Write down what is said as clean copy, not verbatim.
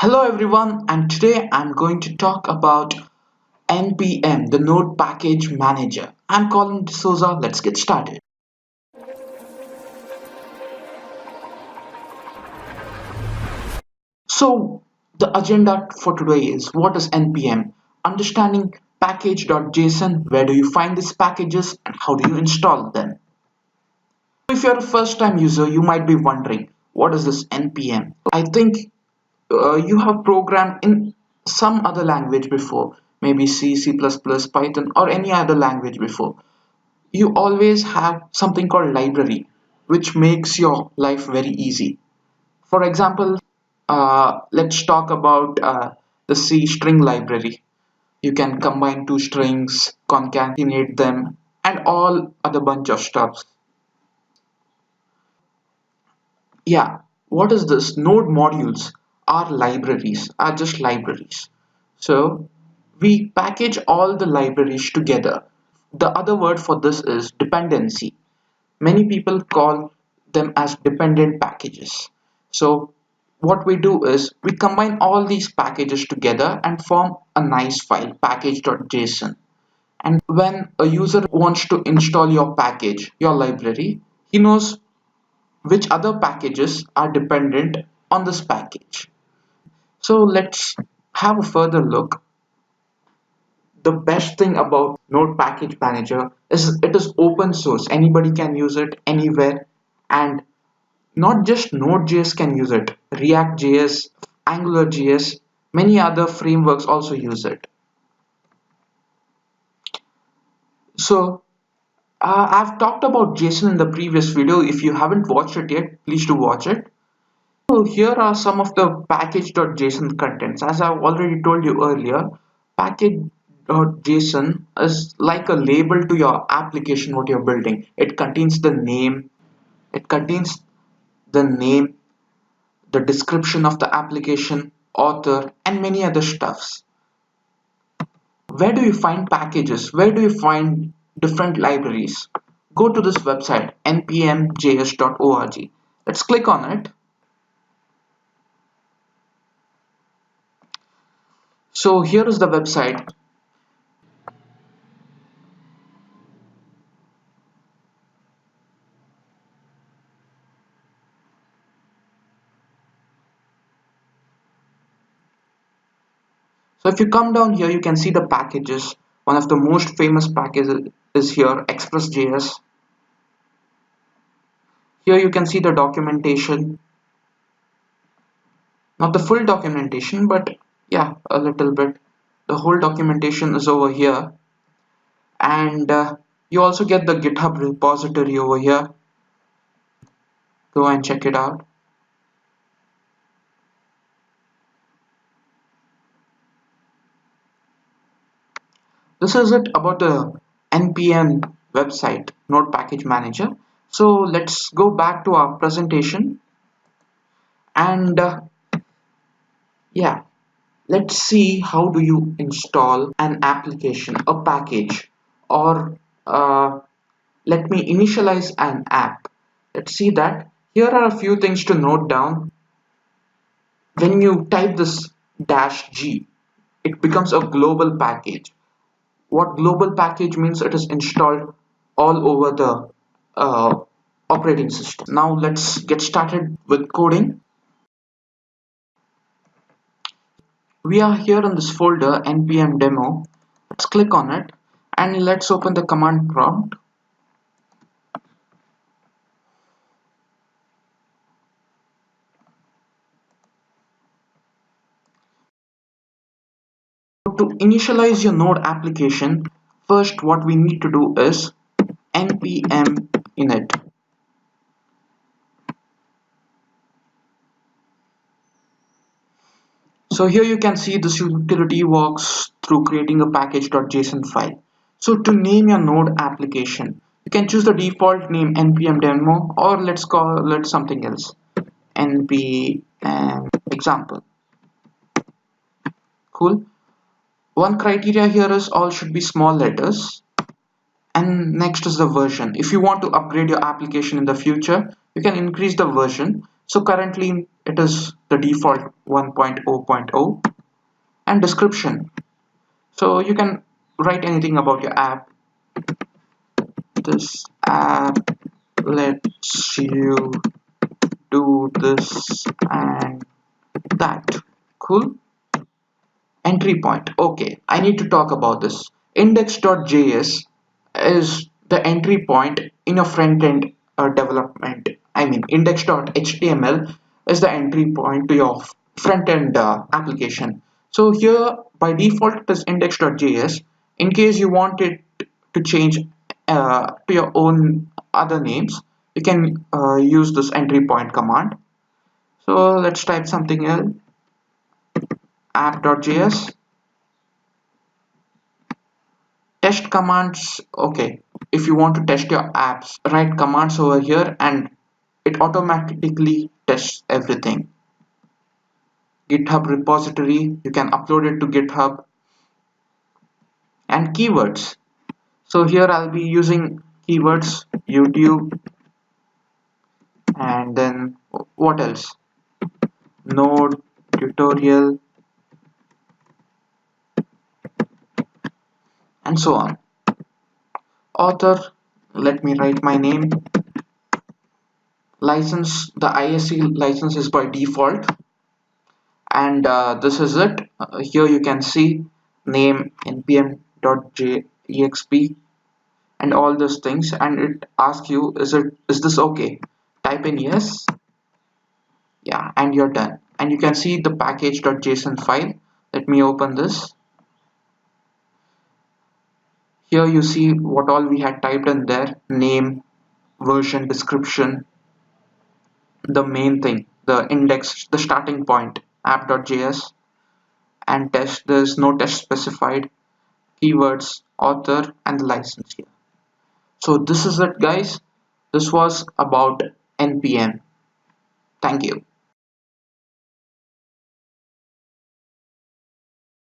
Hello everyone, and today I'm going to talk about NPM, the Node Package Manager. I'm Colin D'Souza. Let's get started. So, the agenda for today is what is NPM? Understanding package.json, where do you find these packages and how do you install them? If you're a first time user, you might be wondering, what is this NPM? I think you have programmed in some other language before, maybe C, C++, Python, or any other language before. You always have something called library, which makes your life very easy. For example, let's talk about the C string library. You can combine two strings, concatenate them, and all other bunch of stuff. Yeah, what is this? Node modules are libraries, are just libraries. So we package all the libraries together. The other word for this is dependency. Many people call them as dependent packages. So what we do is we combine all these packages together and form a nice file, package.json. And when a user wants to install your package, your library, he knows which other packages are dependent on this package. So let's have a further look. The best thing about Node Package Manager is it is open source. Anybody can use it anywhere, and not just Node.js can use it. React.js, AngularJS, many other frameworks also use it. So I've talked about JSON in the previous video. If you haven't watched it yet, please do watch it. So here are some of the package.json contents. As I've already told you earlier, package.json is like a label to your application what you're building. It contains the name, the description of the application, author, and many other stuffs. Where do you find packages? Where do you find different libraries? Go to this website, npmjs.org. Let's click on it. So here is the website. So if you come down here, you can see the packages. One of the most famous packages is here, Express.js. Here you can see the documentation. Not the full documentation, but yeah, a little bit. The whole documentation is over here. And you also get the GitHub repository over here. Go and check it out. This is it about the npm website, Node Package Manager. So let's go back to our presentation, and yeah, let's see how do you install an application, a package, or let me initialize an app. Let's see that. Here are a few things to note down. When you type this -g, it becomes a global package. What global package means, it is installed all over the operating system. Now let's get started with coding. We are here in this folder npm demo. Let's click on it and let's open the command prompt. To initialize your node application, first what we need to do is npm init. So here you can see this utility works through creating a package.json file. So to name your node application, you can choose the default name npm demo, or let's call it something else, npm example. Cool. One criteria here is all should be small letters, and next is the version. If you want to upgrade your application in the future, you can increase the version. So currently it is the default 1.0.0. And description. So you can write anything about your app. This app lets you do this and that. Cool. Entry point. Okay, I need to talk about this. Index.js is the entry point in a front-end development. I mean, index.html is the entry point to your front-end application. So here, by default, it is index.js. In case you want it to change to your own other names, you can use this entry point command. So let's type something else. App.js. Test commands. Okay, if you want to test your apps, write commands over here and it automatically tests everything. GitHub repository, you can upload it to GitHub. And keywords, so here I'll be using keywords YouTube, and then what else, node, tutorial, and so on. Author, let me write my name. License, the ISC license is by default. And this is it. Here you can see name, npm.exp, and all those things, and it asks you, is this okay? Type in yes. Yeah, and you're done. And you can see the package.json file. Let me open this. Here you see what all we had typed in there: name, version, description, the main thing, the index, the starting point, app.js, and test. There's no test specified, keywords, author, and the license here. So this is it, guys. This was about npm. Thank you.